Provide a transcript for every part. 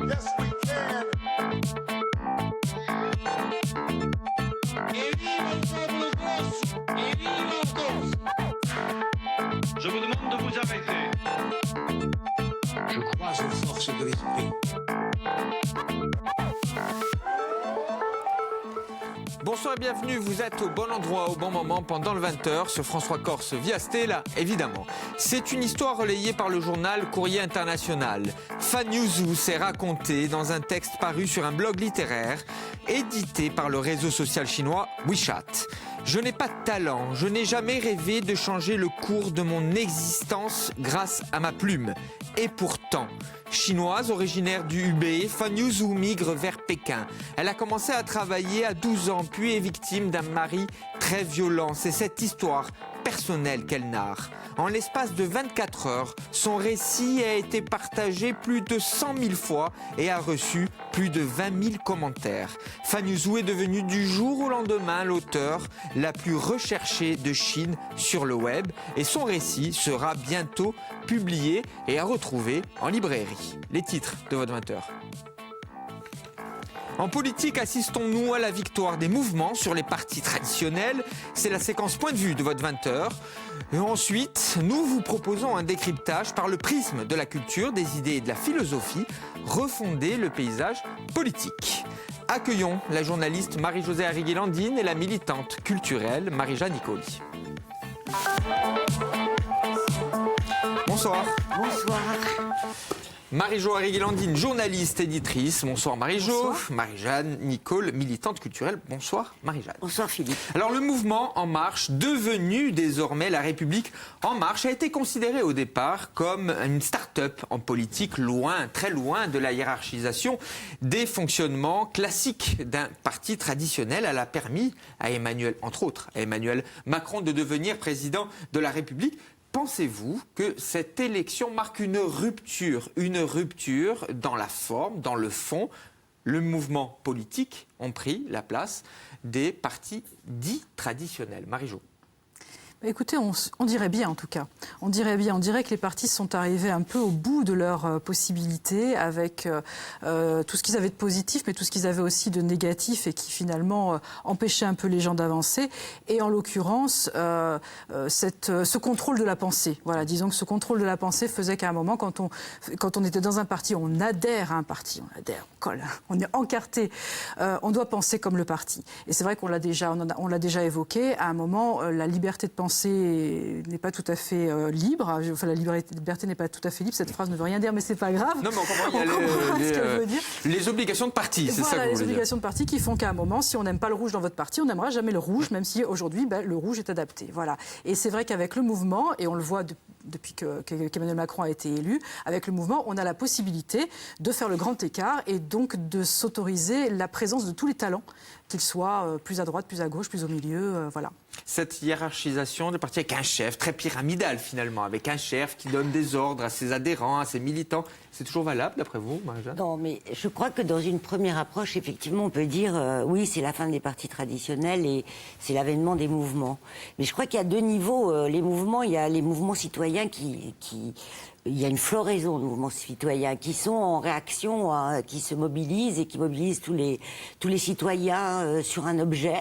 Yes, we can. Je vous demande de vous arrêter. Je crois aux forces de l'esprit. Bonsoir et bienvenue, vous êtes au bon endroit, au bon moment, pendant le 20h sur France 3 Corse via Stella, évidemment. C'est une histoire relayée par le journal Courrier International. Fan Yuzu s'est raconté dans un texte paru sur un blog littéraire édité par le réseau social chinois WeChat. Je n'ai pas de talent, je n'ai jamais rêvé de changer le cours de mon existence grâce à ma plume. Et pourtant, chinoise originaire du Hubei, Fan Yuzu migre vers Pékin. Elle a commencé à travailler à 12 ans, puis est victime d'un mari très violent. C'est cette histoire personnelle qu'elle narre. En l'espace de 24 heures, son récit a été partagé plus de 100 000 fois et a reçu plus de 20 000 commentaires. Fan Yuzu est devenue du jour au lendemain l'auteure la plus recherchée de Chine sur le web et son récit sera bientôt publié et à retrouver en librairie. Les titres de votre 20h. En politique, assistons-nous à la victoire des mouvements sur les partis traditionnels. C'est la séquence point de vue de votre 20h. Et ensuite, nous vous proposons un décryptage par le prisme de la culture, des idées et de la philosophie, refonder le paysage politique. Accueillons la journaliste Marie-Josée Arrigui-Landine et la militante culturelle Marie-Jeanne Nicoli. Bonsoir. Bonsoir. Marie-Jo Arrigui-Landine, journaliste, éditrice. Bonsoir Marie-Jo. Marie-Jeanne Nicole, militante culturelle. Bonsoir Marie-Jeanne. Bonsoir Philippe. Alors le mouvement En Marche, devenu désormais la République En Marche, a été considéré au départ comme une start-up en politique, loin, très loin de la hiérarchisation des fonctionnements classiques d'un parti traditionnel. Elle a permis à Emmanuel, entre autres, à Emmanuel Macron de devenir président de la République. Pensez-vous que cette élection marque une rupture dans la forme, dans le fond? Le mouvement politique ont pris la place des partis dits traditionnels. Marie-Jo. Écoutez, on dirait bien en tout cas. On dirait que les partis sont arrivés un peu au bout de leurs possibilités avec tout ce qu'ils avaient de positif, mais tout ce qu'ils avaient aussi de négatif et qui finalement empêchait un peu les gens d'avancer. Et en l'occurrence, ce contrôle de la pensée. Voilà, disons que ce contrôle de la pensée faisait qu'à un moment, quand on était dans un parti, on adhère à un parti, on colle, on est encarté, on doit penser comme le parti. Et c'est vrai qu'on l'a déjà évoqué. À un moment, la liberté de penser n'est pas tout à fait libre. Enfin, la liberté n'est pas tout à fait libre. Cette phrase ne veut rien dire, mais c'est pas grave. Non, mais on comprend, il y a les obligations de parti, c'est ça que vous voulez dire. Les obligations de parti qui font qu'à un moment, si on n'aime pas le rouge dans votre parti, on n'aimera jamais le rouge, même si aujourd'hui, le rouge est adapté. Voilà. Et c'est vrai qu'avec le mouvement, et on le voit depuis qu'Emmanuel Macron a été élu, avec le mouvement, on a la possibilité de faire le grand écart et donc de s'autoriser la présence de tous les talents, qu'ils soient plus à droite, plus à gauche, plus au milieu, voilà. Cette hiérarchisation de parti avec un chef, très pyramidal finalement, avec un chef qui donne des ordres à ses adhérents, à ses militants, c'est toujours valable d'après vous, Marie-Jeanne? Non, mais je crois que dans une première approche, effectivement, on peut dire oui, c'est la fin des partis traditionnels et c'est l'avènement des mouvements. Mais je crois qu'il y a deux niveaux. Les mouvements, il y a les mouvements citoyens il y a une floraison de mouvements citoyens qui sont en réaction, qui se mobilisent et qui mobilisent tous les citoyens sur un objet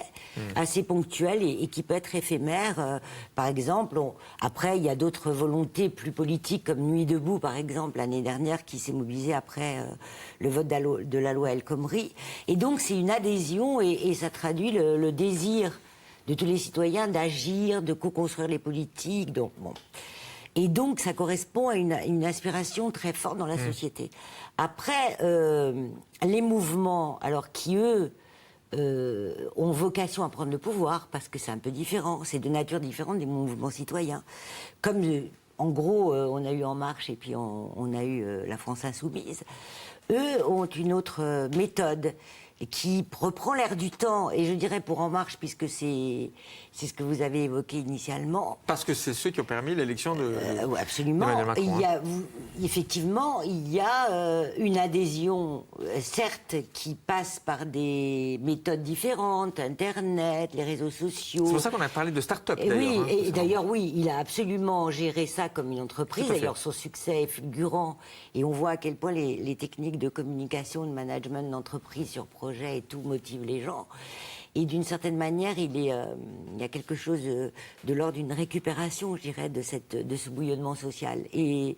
assez ponctuel et qui peut être éphémère. Par exemple, après, il y a d'autres volontés plus politiques comme Nuit debout, par exemple, l'année dernière, qui s'est mobilisée après le vote de la loi El Khomri. Et donc, c'est une adhésion et ça traduit le désir de tous les citoyens d'agir, de co-construire les politiques. Donc, bon. Et donc, ça correspond à une aspiration très forte dans la société. Après, les mouvements, alors qui, eux, ont vocation à prendre le pouvoir, parce que c'est un peu différent, c'est de nature différente des mouvements citoyens. Comme, en gros, on a eu En Marche et puis on a eu la France Insoumise. Eux ont une autre méthode qui reprend l'air du temps, et je dirais pour En Marche, puisque c'est ce que vous avez évoqué initialement. Parce que c'est ceux qui ont permis l'élection de Oui, absolument. Emmanuel Macron, Il y a, effectivement, il y a une adhésion, certes, qui passe par des méthodes différentes, Internet, les réseaux sociaux. C'est pour ça qu'on a parlé de start-up, Et d'ailleurs. oui, et d'ailleurs, oui, il a absolument géré ça comme une entreprise. Tout à fait. D'ailleurs, son succès est fulgurant. Et on voit à quel point les techniques de communication, de management d'entreprise sur projet et tout motivent les gens. Et d'une certaine manière, il y a quelque chose de l'ordre d'une récupération, je dirais, de ce bouillonnement social. Et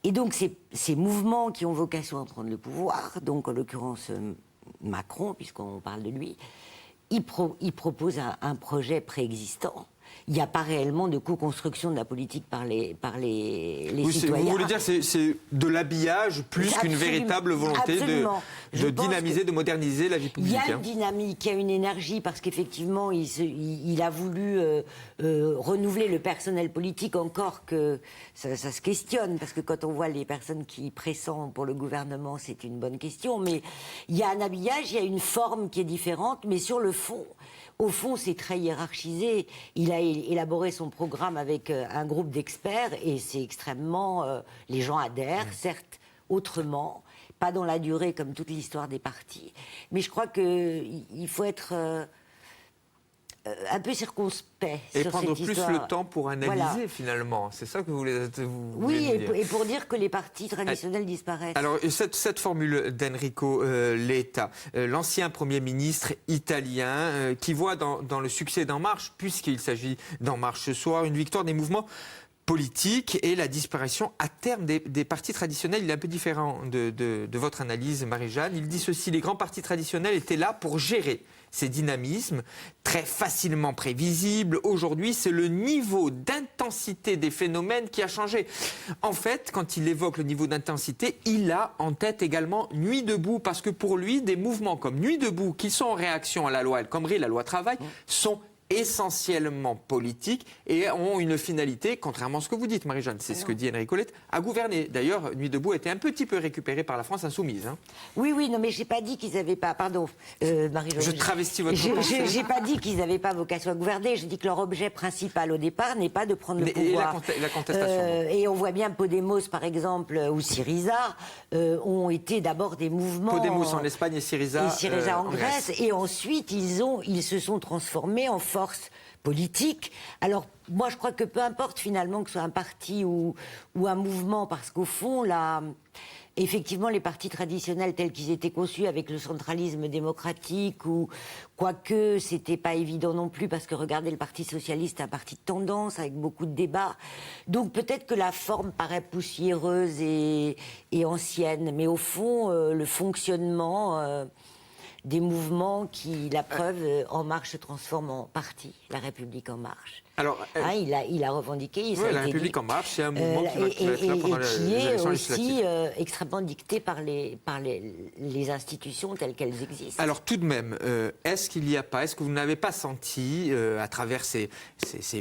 donc, ces mouvements qui ont vocation à prendre le pouvoir, donc en l'occurrence Macron, puisqu'on parle de lui, il propose un projet préexistant. Il n'y a pas réellement de co-construction de la politique par les Oui, citoyens. vous voulez dire que c'est de l'habillage plus qu'une véritable volonté de dynamiser, de moderniser la vie publique. Il y a une dynamique, il y a une énergie, parce qu'effectivement, il a voulu renouveler le personnel politique, encore que ça se questionne, parce que quand on voit les personnes qui pressentent pour le gouvernement, c'est une bonne question. Mais il y a un habillage, il y a une forme qui est différente, mais sur le fond... Au fond, c'est très hiérarchisé. Il a élaboré son programme avec un groupe d'experts et c'est extrêmement... les gens adhèrent, certes, autrement, pas dans la durée comme toute l'histoire des partis. Mais je crois qu'il faut être un peu circonspect et sur prendre cette plus histoire. le temps pour analyser, Voilà. finalement. C'est ça que vous voulez Oui, me dire. et pour dire que les partis traditionnels disparaissent. Alors, cette formule d'Enrico Letta, l'ancien Premier ministre italien, qui voit dans le succès d'En Marche, puisqu'il s'agit d'En Marche ce soir, une victoire des mouvements politiques et la disparition à terme des partis traditionnels. Il est un peu différent de votre analyse, Marie-Jeanne. Il dit ceci: les grands partis traditionnels étaient là pour gérer ces dynamismes très facilement prévisibles. Aujourd'hui, c'est le niveau d'intensité des phénomènes qui a changé. En fait, quand il évoque le niveau d'intensité, il a en tête également Nuit debout, parce que pour lui, des mouvements comme Nuit debout, qui sont en réaction à la loi El Khomri, la loi travail, sont essentiellement politiques et ont une finalité, contrairement à ce que vous dites, Marie-Jeanne, c'est ce que dit Enrico Letta, à gouverner. D'ailleurs, Nuit debout a été un petit peu récupérée par la France insoumise. Hein. Oui, non, mais j'ai pas dit qu'ils n'avaient pas... Pardon, Marie-Jeanne. Je travestis votre pensée. J'ai pas dit qu'ils n'avaient pas vocation à gouverner. Je dis que leur objet principal au départ n'est pas de prendre le pouvoir. Et la contestation. Et on voit bien Podemos, par exemple, ou Syriza, ont été d'abord des mouvements... Podemos en Espagne et Syriza, en Grèce. Et ensuite, ils se sont transformés en force politique. Alors, moi, je crois que peu importe finalement que ce soit un parti ou un mouvement, parce qu'au fond, effectivement, les partis traditionnels tels qu'ils étaient conçus avec le centralisme démocratique, ou quoique c'était pas évident non plus, parce que regardez, le Parti socialiste est un parti de tendance avec beaucoup de débats. Donc peut-être que la forme paraît poussiéreuse et ancienne, mais au fond, le fonctionnement des mouvements qui, la preuve, En Marche se transforme en parti, La République En Marche. Alors, il a revendiqué. La République En Marche, c'est un mouvement qui va être là pendant les élections législatives. Qui est aussi extrêmement dicté par les institutions telles qu'elles existent. Alors tout de même, est-ce que vous n'avez pas senti, à travers ces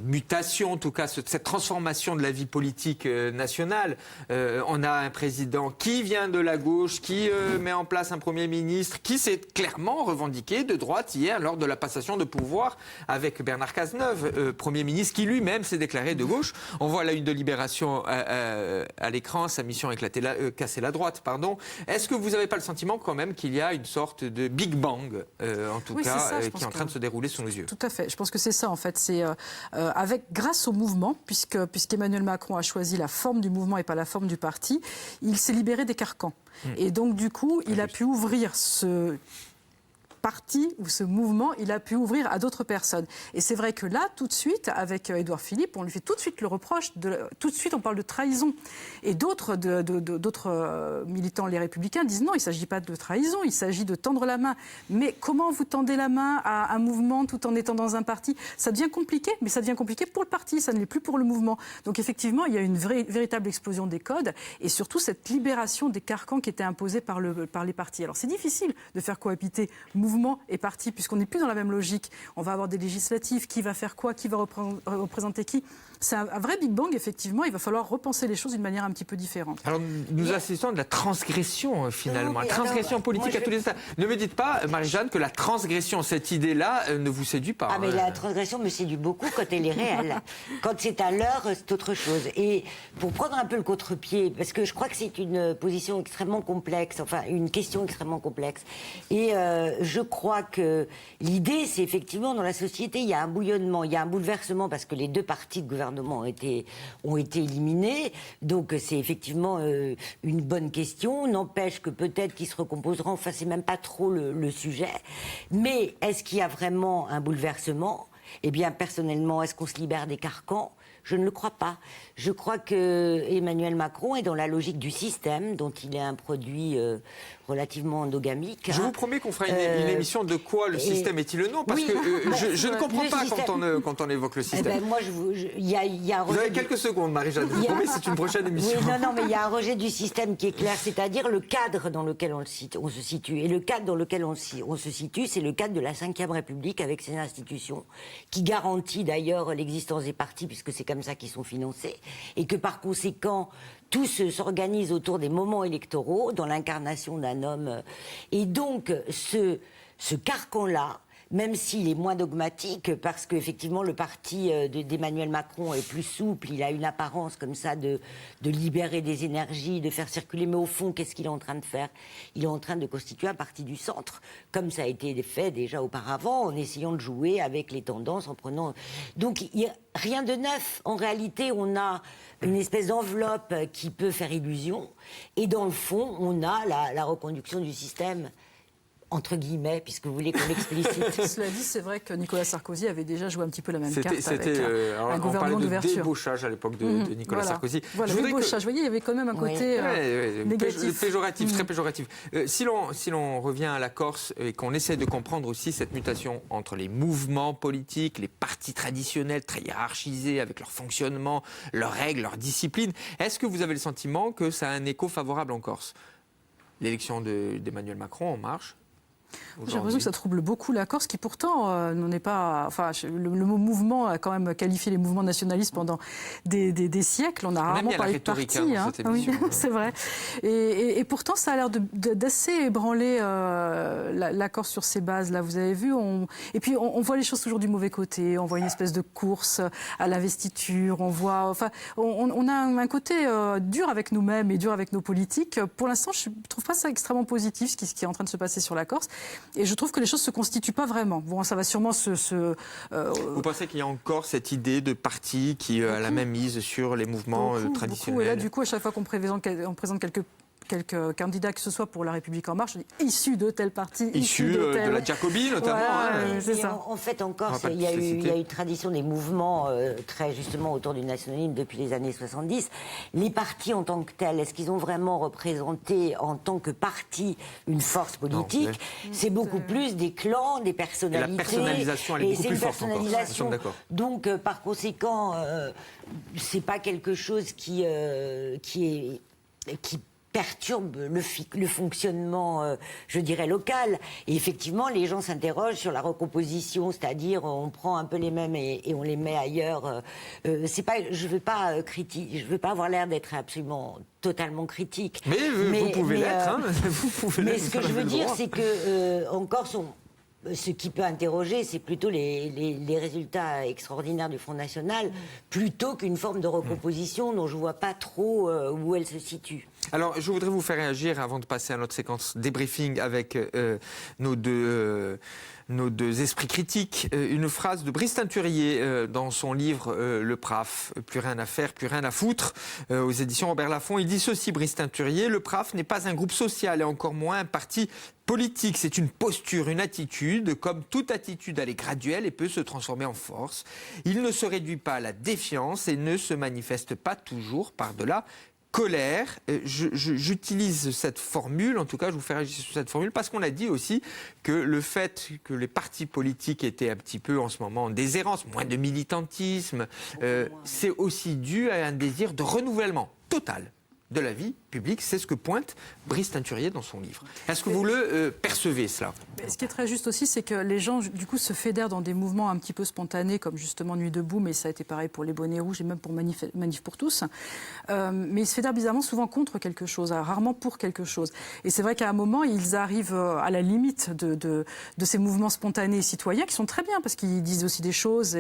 mutations, en tout cas cette transformation de la vie politique nationale, on a un président qui vient de la gauche, qui met en place un Premier ministre, qui s'est clairement revendiqué de droite hier lors de la passation de pouvoir avec Bernard Cazeneuve, Premier ministre qui lui-même s'est déclaré de gauche. On voit là une de Libération à l'écran, sa mission est casser la droite, pardon. Est-ce que vous n'avez pas le sentiment quand même qu'il y a une sorte de Big Bang, en tout cas, ça, qui est en train de se dérouler sous nos yeux? Tout à fait. Je pense que c'est ça, en fait. C'est grâce au mouvement, puisqu'Emmanuel Macron a choisi la forme du mouvement et pas la forme du parti, il s'est libéré des carcans. Et donc, du coup, il a pu ouvrir ce parti ou ce mouvement, il a pu ouvrir à d'autres personnes. Et c'est vrai que là, tout de suite, avec Édouard Philippe, on lui fait tout de suite le reproche, tout de suite on parle de trahison. Et d'autres militants, les Républicains, disent non, il ne s'agit pas de trahison, il s'agit de tendre la main. Mais comment vous tendez la main à un mouvement tout en étant dans un parti? Ça devient compliqué, mais ça devient compliqué pour le parti, ça ne l'est plus pour le mouvement. Donc effectivement, il y a une véritable explosion des codes et surtout cette libération des carcans qui étaient imposés par les partis. Alors c'est difficile de faire cohabiter mouvement et parti, puisqu'on n'est plus dans la même logique. On va avoir des législatives, qui va faire quoi, qui va représenter qui. c'est un vrai Big Bang, effectivement. Il va falloir repenser les choses d'une manière un petit peu différente. Alors, nous assistons à de la transgression, finalement. Non, mais Transgression alors, politique moi, à tous les états. Ne me dites pas, Marie-Jeanne, que la transgression, cette idée-là, ne vous séduit pas. Ah, mais la transgression me séduit beaucoup quand elle est réelle. Quand c'est à l'heure, c'est autre chose. Et pour prendre un peu le contre-pied, parce que je crois que c'est une position extrêmement complexe, enfin, une question extrêmement complexe. Et je crois que l'idée, c'est effectivement, dans la société, il y a un bouillonnement, il y a un bouleversement, parce que les deux partis de gouvernement ont été éliminés. Donc, c'est effectivement une bonne question. N'empêche que peut-être qu'ils se recomposeront. Enfin, c'est même pas trop le sujet. Mais est-ce qu'il y a vraiment un bouleversement ? Eh bien, personnellement, est-ce qu'on se libère des carcans ? Je ne le crois pas. Je crois que Emmanuel Macron est dans la logique du système, dont il est un produit relativement endogamique. Je vous promets qu'on fera une émission de quoi le système est-il le nom, parce oui, que je ne comprends pas système... quand on évoque le système. Eh ben, moi, il y a un vous avez quelques secondes, Marie-Jeanne. Je vous promets, c'est une prochaine émission. Oui, non, mais il y a un rejet du système qui est clair, c'est-à-dire le cadre dans lequel on se situe. Et le cadre dans lequel on se situe, c'est le cadre de la Ve République avec ses institutions, qui garantit d'ailleurs l'existence des partis, puisque c'est comme ça qu'ils sont financés, et que par conséquent, tout s'organise autour des moments électoraux, dans l'incarnation d'un homme. Et donc, ce carcan-là, même s'il est moins dogmatique, parce qu'effectivement, le parti d'Emmanuel Macron est plus souple, il a une apparence comme ça de libérer des énergies, de faire circuler. Mais au fond, qu'est-ce qu'il est en train de faire ? Il est en train de constituer un parti du centre, comme ça a été fait déjà auparavant, en essayant de jouer avec les tendances, en prenant... Donc, il n'y a rien de neuf. En réalité, on a une espèce d'enveloppe qui peut faire illusion, et dans le fond, on a la reconduction du système, entre guillemets, puisque vous voulez qu'on l'explicite. Cela dit, c'est vrai que Nicolas Sarkozy avait déjà joué un petit peu la même carte avec on un gouvernement parlait de d'ouverture. débauchage à l'époque de Nicolas Sarkozy. Voilà, débauchage. Vous voyez, il y avait quand même un côté négatif. Péjoratif, très péjoratif. Si l'on revient à la Corse et qu'on essaie de comprendre aussi cette mutation entre les mouvements politiques, les partis traditionnels très hiérarchisés avec leur fonctionnement, leurs règles, leurs disciplines, est-ce que vous avez le sentiment que ça a un écho favorable en Corse ? L'élection d'Emmanuel Macron en marche. J'ai l'impression que ça trouble beaucoup la Corse, qui pourtant n'en est pas... Enfin, le mot mouvement a quand même qualifié les mouvements nationalistes pendant des siècles. On a rarement parlé de parti. Oui, c'est vrai. Et pourtant, ça a l'air d'assez ébranler la Corse sur ses bases. Là, vous avez vu. Et puis, on voit les choses toujours du mauvais côté. On voit une espèce de course à l'investiture. On voit... Enfin, on a un côté dur avec nous-mêmes et dur avec nos politiques. Pour l'instant, je ne trouve pas ça extrêmement positif, ce qui est en train de se passer sur la Corse. Et je trouve que les choses ne se constituent pas vraiment. Bon, ça va sûrement Vous pensez qu'il y a encore cette idée de parti qui a la même mise sur les mouvements traditionnels ? Beaucoup. Et là, du coup, à chaque fois qu'on présente quelques candidats, que ce soit pour La République En Marche, issus de tel parti, issus de la Jacobie notamment. Voilà, c'est ça. En fait, en Corse, il y a eu une tradition des mouvements très justement autour du nationalisme depuis les années 70. Les partis en tant que tels, est-ce qu'ils ont vraiment représenté en tant que parti une force politique ? Non, c'est beaucoup plus des clans, des personnalités. Et la personnalisation, elle est beaucoup plus forte en Corse. Nous sommes d'accord. Donc, par conséquent, c'est pas quelque chose qui perturbe le fonctionnement, je dirais, local. Et effectivement, les gens s'interrogent sur la recomposition, c'est-à-dire on prend un peu les mêmes et on les met ailleurs. C'est pas, je veux pas avoir l'air d'être absolument totalement critique. Mais vous pouvez l'être. Mais ce que je veux dire, c'est que en Corse, ce qui peut interroger, c'est plutôt les résultats extraordinaires du Front National, plutôt qu'une forme de recomposition dont je ne vois pas trop où elle se situe. Alors, je voudrais vous faire réagir avant de passer à notre séquence débriefing avec nos deux esprits critiques. Une phrase de Brice Teinturier dans son livre Le PRAF, plus rien à faire, plus rien à foutre, aux éditions Robert Laffont. Il dit ceci, Brice Teinturier: le PRAF n'est pas un groupe social et encore moins un parti politique. C'est une posture, une attitude. Comme toute attitude, elle est graduelle et peut se transformer en force. Il ne se réduit pas à la défiance et ne se manifeste pas toujours par de la colère. J'utilise cette formule, en tout cas je vous fais réagir sur cette formule, parce qu'on a dit aussi que le fait que les partis politiques étaient un petit peu en ce moment en déshérence, moins de militantisme, c'est aussi dû à un désir de renouvellement total. de la vie publique. C'est ce que pointe Brice Teinturier dans son livre. Est-ce que vous le percevez, cela ? Ce qui est très juste aussi, c'est que les gens, du coup, se fédèrent dans des mouvements un petit peu spontanés, comme justement Nuit debout, mais ça a été pareil pour les bonnets rouges et même pour Manif pour tous. Mais ils se fédèrent bizarrement souvent contre quelque chose, rarement pour quelque chose. Et c'est vrai qu'à un moment, ils arrivent à la limite de ces mouvements spontanés et citoyens, qui sont très bien, parce qu'ils disent aussi des choses.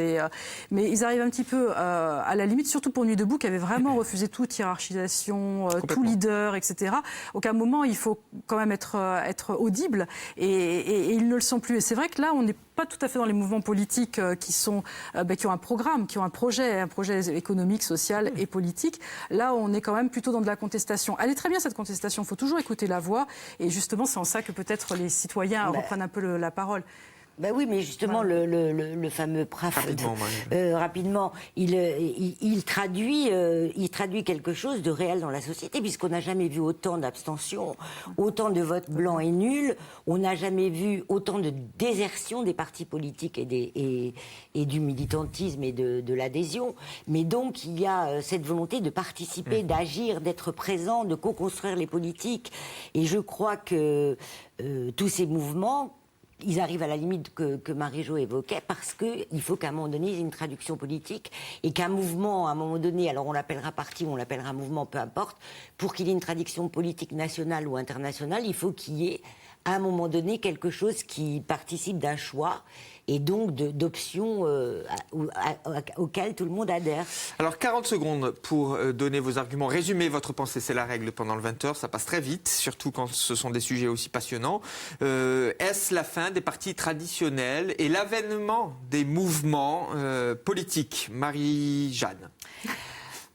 Mais ils arrivent un petit peu à la limite, surtout pour Nuit debout, qui avait vraiment refusé toute hiérarchisation, tout leader, etc. Aucun moment, il faut quand même être audible, et ils ne le sont plus. Et c'est vrai que là, on n'est pas tout à fait dans les mouvements politiques qui ont un programme, qui ont un projet économique, social et politique. Là, on est quand même plutôt dans de la contestation. Elle est très bien, cette contestation. Il faut toujours écouter la voix. Et justement, c'est en ça que peut-être les citoyens reprennent un peu la parole. Ben oui, mais justement, le fameux PRAF, rapidement, il traduit quelque chose de réel dans la société, puisqu'on n'a jamais vu autant d'abstention, autant de votes blancs et nuls, on n'a jamais vu autant de désertion des partis politiques et du militantisme et de l'adhésion. Mais donc, il y a cette volonté de participer, d'agir, d'être présent, de co-construire les politiques. Et je crois que tous ces mouvements, ils arrivent à la limite que Marie-Jo évoquait, parce qu'il faut qu'à un moment donné, il y ait une traduction politique, et qu'un mouvement, à un moment donné, alors on l'appellera parti ou on l'appellera mouvement, peu importe, pour qu'il y ait une traduction politique nationale ou internationale, il faut qu'il y ait, à un moment donné, quelque chose qui participe d'un choix, et donc d'options auxquelles tout le monde adhère. Alors 40 secondes pour donner vos arguments, résumer votre pensée, c'est la règle pendant le 20h, ça passe très vite, surtout quand ce sont des sujets aussi passionnants. Est-ce la fin des partis traditionnels et l'avènement des mouvements politiques ? Marie-Jeanne.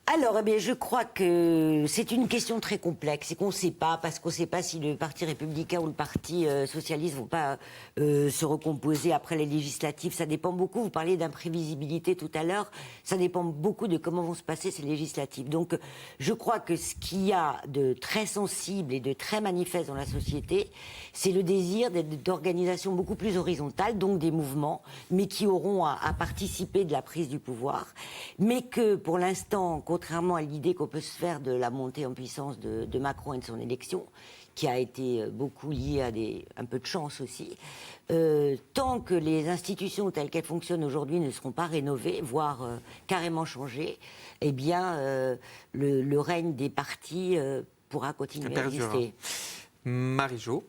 Alors, je crois que c'est une question très complexe et qu'on ne sait pas, parce qu'on ne sait pas si le Parti républicain ou le Parti socialiste ne vont pas se recomposer après les législatives. Ça dépend beaucoup. Vous parliez d'imprévisibilité tout à l'heure. Ça dépend beaucoup de comment vont se passer ces législatives. Donc, je crois que ce qu'il y a de très sensible et de très manifeste dans la société, c'est le désir d'organisation beaucoup plus horizontale, donc des mouvements, mais qui auront à participer de la prise du pouvoir. Mais que, pour l'instant, contrairement à l'idée qu'on peut se faire de la montée en puissance de Macron et de son élection, qui a été beaucoup liée à un peu de chance aussi, tant que les institutions telles qu'elles fonctionnent aujourd'hui ne seront pas rénovées, voire carrément changées, eh bien, le règne des partis pourra continuer à exister. Marie-Jo.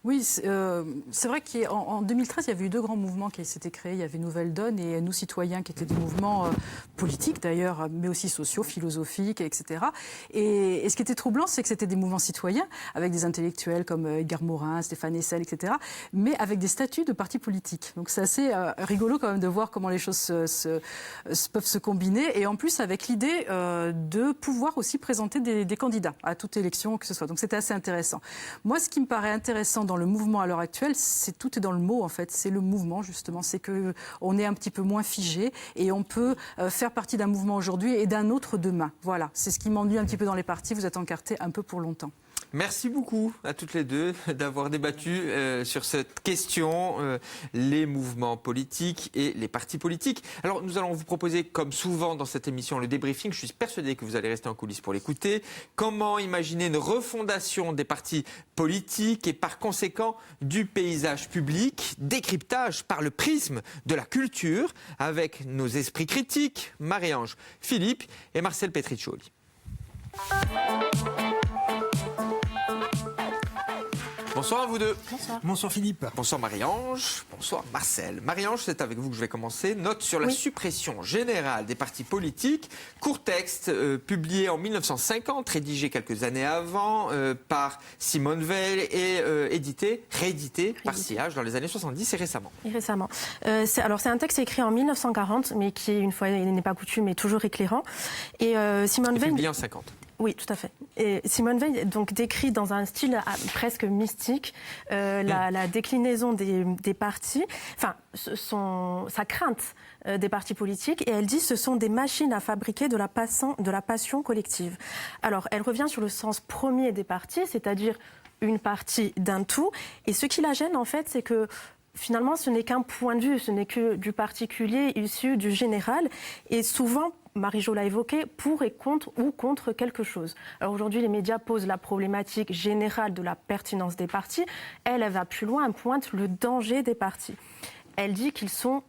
Oui, c'est vrai qu'en 2013, il y avait eu deux grands mouvements qui s'étaient créés. Il y avait Nouvelle Donne et Nous Citoyens, qui étaient des mouvements politiques d'ailleurs, mais aussi sociaux, philosophiques, etc. Et ce qui était troublant, c'est que c'était des mouvements citoyens, avec des intellectuels comme Edgar Morin, Stéphane Hessel, etc., mais avec des statuts de partis politiques. Donc c'est assez rigolo quand même de voir comment les choses peuvent se combiner, et en plus avec l'idée de pouvoir aussi présenter des candidats à toute élection que ce soit. Donc c'était assez intéressant. Moi, ce qui me paraît intéressant dans le mouvement à l'heure actuelle, tout est dans le mot en fait, c'est le mouvement justement, c'est qu'on est un petit peu moins figé et on peut faire partie d'un mouvement aujourd'hui et d'un autre demain. Voilà, c'est ce qui m'ennuie un petit peu dans les partis, vous êtes encartés un peu pour longtemps. Merci beaucoup à toutes les deux d'avoir débattu sur cette question, les mouvements politiques et les partis politiques. Alors nous allons vous proposer, comme souvent dans cette émission, le débriefing. Je suis persuadé que vous allez rester en coulisses pour l'écouter. Comment imaginer une refondation des partis politiques et par conséquent du paysage public, décryptage par le prisme de la culture avec nos esprits critiques, Marie-Ange Philippe et Marcel Petriccioli. Bonsoir à vous deux. Bonsoir. Bonsoir Philippe. Bonsoir Marie-Ange. Bonsoir Marcel. Marie-Ange, c'est avec vous que je vais commencer. Note sur la suppression générale des partis politiques. Court texte publié en 1950, rédigé quelques années avant par Simone Veil et réédité par Sillage dans les années 70 et récemment. C'est un texte écrit en 1940, mais qui, une fois n'est pas coutume, est toujours éclairant. Et Simone Veil... publié en 50. Oui, tout à fait. Et Simone Veil donc décrit dans un style presque mystique la déclinaison des partis, enfin sa crainte des partis politiques, et elle dit ce sont des machines à fabriquer de la passion collective. Alors elle revient sur le sens premier des partis, c'est-à-dire une partie d'un tout, et ce qui la gêne en fait, c'est que finalement ce n'est qu'un point de vue, ce n'est que du particulier issu du général, et souvent Marie-Jo l'a évoqué, pour et contre ou contre quelque chose. Alors aujourd'hui, les médias posent la problématique générale de la pertinence des partis. Elle va plus loin, elle pointe le danger des partis. Elle dit qu'ils sont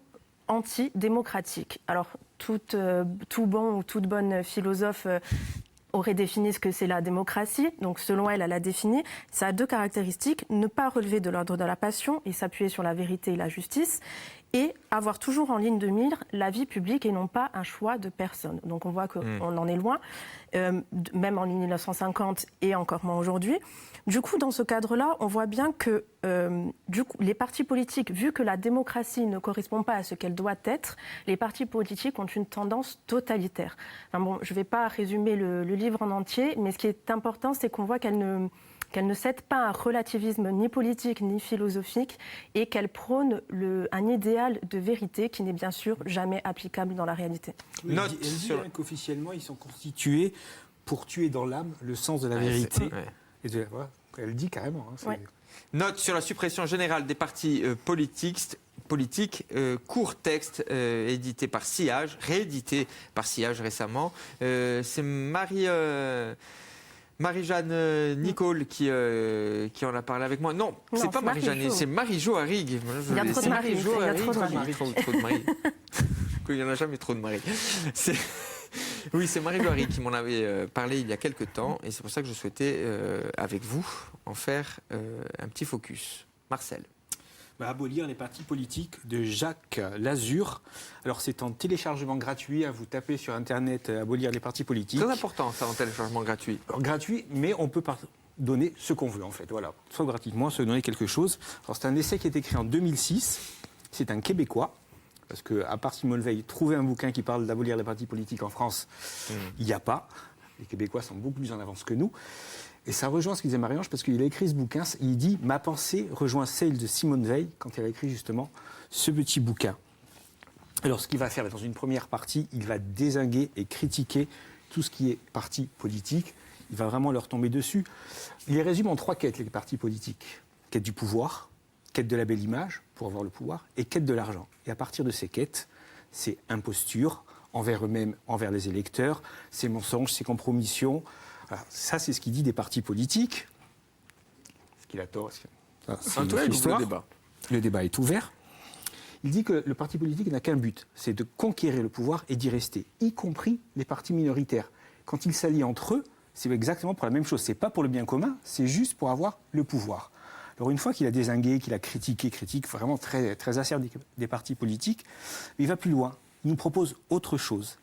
antidémocratiques. Alors, tout bon ou toute bonne philosophe aurait défini ce que c'est la démocratie. Donc, selon elle, elle a défini. Ça a deux caractéristiques. Ne pas relever de l'ordre de la passion et s'appuyer sur la vérité et la justice. Et avoir toujours en ligne de mire la vie publique et non pas un choix de personne. Donc, on voit qu'on en est loin, même en 1950 et encore moins aujourd'hui. Du coup, dans ce cadre-là, on voit bien que les partis politiques, vu que la démocratie ne correspond pas à ce qu'elle doit être, les partis politiques ont une tendance totalitaire. Enfin bon, je ne vais pas résumer le livre en entier, mais ce qui est important, c'est qu'on voit qu'elle ne cède pas un relativisme ni politique ni philosophique et qu'elle prône un idéal de vérité qui n'est bien sûr jamais applicable dans la réalité. Elle dit qu'officiellement, ils sont constitués pour tuer dans l'âme le sens de la vérité. Voilà, elle dit carrément. Note sur la suppression générale des partis politiques, court texte édité par Sillage, réédité par Sillage récemment. C'est Marie-Jeanne Nicole qui en a parlé avec moi. Non, c'est pas Marie-Jeanne, c'est Marie-Jo Harig. Il y a trop de Marie. Il n'y en a jamais trop de Marie. Oui, c'est Marie-Jo Harig qui m'en avait parlé il y a quelques temps et c'est pour ça que je souhaitais, avec vous, en faire un petit focus. Marcel. Abolir les partis politiques de Jacques Lazur. Alors c'est en téléchargement gratuit, vous tapez sur internet abolir les partis politiques. Très important ça en téléchargement gratuit. Alors, gratuit, mais on peut donner ce qu'on veut en fait. Voilà, soit gratuitement, soit donner quelque chose. Alors c'est un essai qui a été écrit en 2006. C'est un Québécois. Parce qu'à part Simone Veil, trouver un bouquin qui parle d'abolir les partis politiques en France, il n'y a pas. Les Québécois sont beaucoup plus en avance que nous. Et ça rejoint ce qu'il disait Marie-Ange, parce qu'il a écrit ce bouquin, il dit « Ma pensée rejoint celle de Simone Veil » quand elle a écrit justement ce petit bouquin. Alors ce qu'il va faire, dans une première partie, il va dézinguer et critiquer tout ce qui est parti politique. Il va vraiment leur tomber dessus. Il les résume en 3 quêtes, les partis politiques. Quête du pouvoir, quête de la belle image, pour avoir le pouvoir, et quête de l'argent. Et à partir de ces quêtes, c'est imposture envers eux-mêmes, envers les électeurs, c'est mensonges, c'est compromissions. Alors, ça, c'est ce qu'il dit des partis politiques. Est-ce qu'il a tort? C'est une autre histoire. Le débat est ouvert. Il dit que le parti politique n'a qu'un but, c'est de conquérir le pouvoir et d'y rester, y compris les partis minoritaires. Quand ils s'allient entre eux, c'est exactement pour la même chose. C'est pas pour le bien commun, c'est juste pour avoir le pouvoir. Alors une fois qu'il a dézingué, qu'il a critique vraiment très, très acerbe des partis politiques, il va plus loin. Il nous propose autre chose,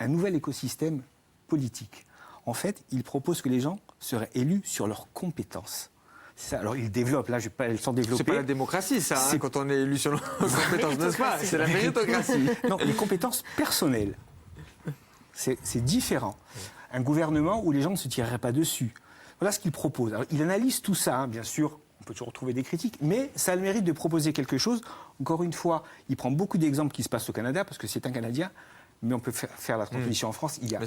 un nouvel écosystème politique. En fait, il propose que les gens seraient élus sur leurs compétences. Ça, alors il développe, là je vais pas le sens développer. C'est pas la démocratie ça, quand on est élu sur nos compétences, n'est-ce pas? C'est la méritocratie. Non, les compétences personnelles. C'est différent. Un gouvernement où les gens ne se tireraient pas dessus. Voilà ce qu'il propose. Alors, il analyse tout ça, bien sûr. On peut toujours trouver des critiques, mais ça a le mérite de proposer quelque chose. Encore une fois, il prend beaucoup d'exemples qui se passent au Canada, parce que c'est un Canadien, mais on peut faire la transposition en France. Il n'y a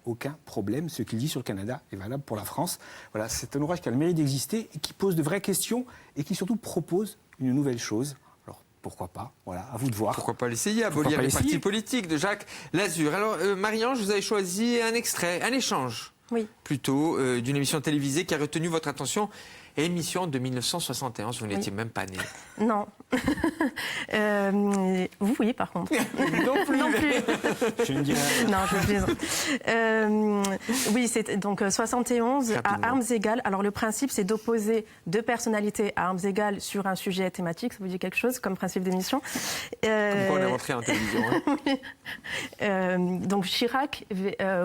aucun problème. Ce qu'il dit sur le Canada est valable pour la France. Voilà, c'est un ouvrage qui a le mérite d'exister, et qui pose de vraies questions, et qui surtout propose une nouvelle chose. Alors, pourquoi pas? Voilà, à vous de voir. Pourquoi pas l'essayer, abolir les partis politiques de Jacques Lazur. Alors, Marie-Ange, vous avez choisi un extrait, un échange, plutôt, d'une émission télévisée qui a retenu votre attention. Émission de 1971, vous n'étiez même pas né. Non. Vous, oui, par contre. Non plus. Non plus. Je ne dirais rien. Non, je plaisante. Oui, c'est donc 71 à armes égales. Alors le principe, c'est d'opposer 2 personnalités à armes égales sur un sujet thématique. Ça vous dit quelque chose comme principe d'émission? Comme quoi on est rentré en télévision. Hein. Donc Chirac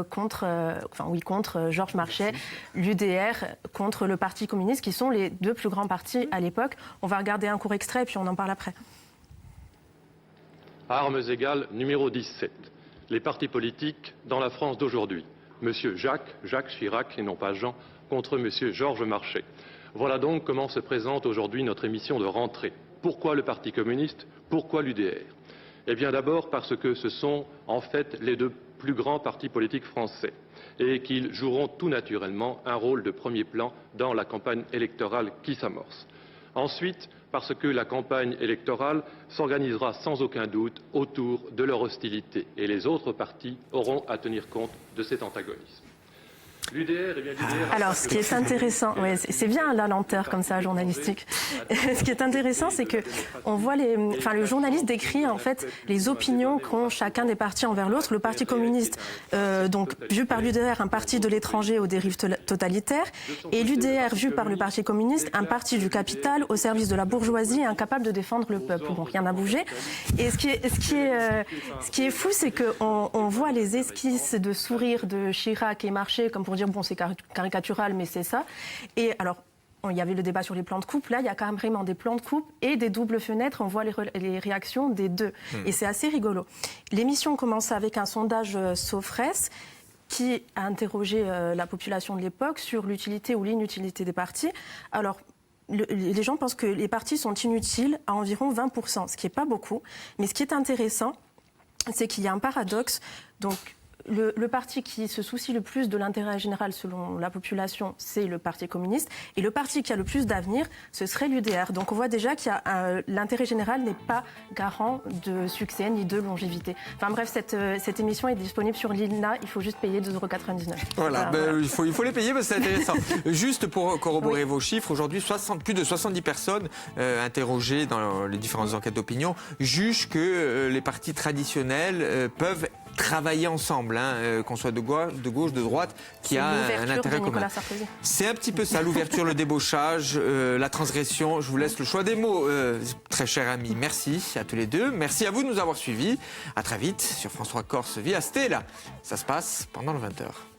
contre Georges Marchais, l'UDR contre le Parti communiste, qui sont les 2 plus grands partis à l'époque. On va regarder un court extrait et puis on en parle après. Armes égales numéro 17. Les partis politiques dans la France d'aujourd'hui. Monsieur Jacques Chirac, et non pas Jean, contre Monsieur Georges Marchais. Voilà donc comment se présente aujourd'hui notre émission de rentrée. Pourquoi le Parti communiste? Pourquoi l'UDR? Eh bien d'abord parce que ce sont en fait les 2 plus grands partis politiques français et qu'ils joueront tout naturellement un rôle de premier plan dans la campagne électorale qui s'amorce. Ensuite, parce que la campagne électorale s'organisera sans aucun doute autour de leur hostilité et les autres partis auront à tenir compte de cet antagonisme. L'UDR, alors, ce qui est intéressant, ouais, c'est bien la lenteur comme ça, journalistique. Ce qui est intéressant, c'est que on voit le journaliste décrit en fait les opinions qu'ont chacun des partis envers l'autre. Le Parti communiste, donc vu par l'UDR, un parti de l'étranger aux dérives totalitaires, et l'UDR vu par le Parti communiste, un parti du capital au service de la bourgeoisie, incapable de défendre le peuple. Bon, rien n'a bougé. Et ce qui est fou, c'est qu'on voit les esquisses de sourire de Chirac et Marchais, comme pour dire bon, c'est caricatural, mais c'est ça. Et alors, il y avait le débat sur les plans de coupe. Là, il y a quand même vraiment des plans de coupe et des doubles fenêtres. On voit les réactions des deux. Et c'est assez rigolo. L'émission commence avec un sondage Sofres qui a interrogé la population de l'époque sur l'utilité ou l'inutilité des partis. Alors, les gens pensent que les partis sont inutiles à environ 20%, ce qui n'est pas beaucoup. Mais ce qui est intéressant, c'est qu'il y a un paradoxe. Donc, le parti qui se soucie le plus de l'intérêt général selon la population, c'est le Parti communiste. Et le parti qui a le plus d'avenir, ce serait l'UDR. Donc on voit déjà qu'il y a l'intérêt général n'est pas garant de succès ni de longévité. Enfin bref, cette émission est disponible sur l'ILNA. Il faut juste payer 2,99 €. Voilà, il faut les payer parce que c'est intéressant. Juste pour corroborer vos chiffres, aujourd'hui, plus de 70 personnes interrogées dans les différentes enquêtes d'opinion jugent que les partis traditionnels peuvent travailler ensemble, qu'on soit de gauche, de droite, qui a un intérêt commun. C'est un petit peu ça, l'ouverture, le débauchage, la transgression. Je vous laisse le choix des mots, très chers amis. Merci à tous les deux. Merci à vous de nous avoir suivis. À très vite sur France 3 Corse via Stella. Ça se passe pendant le 20h.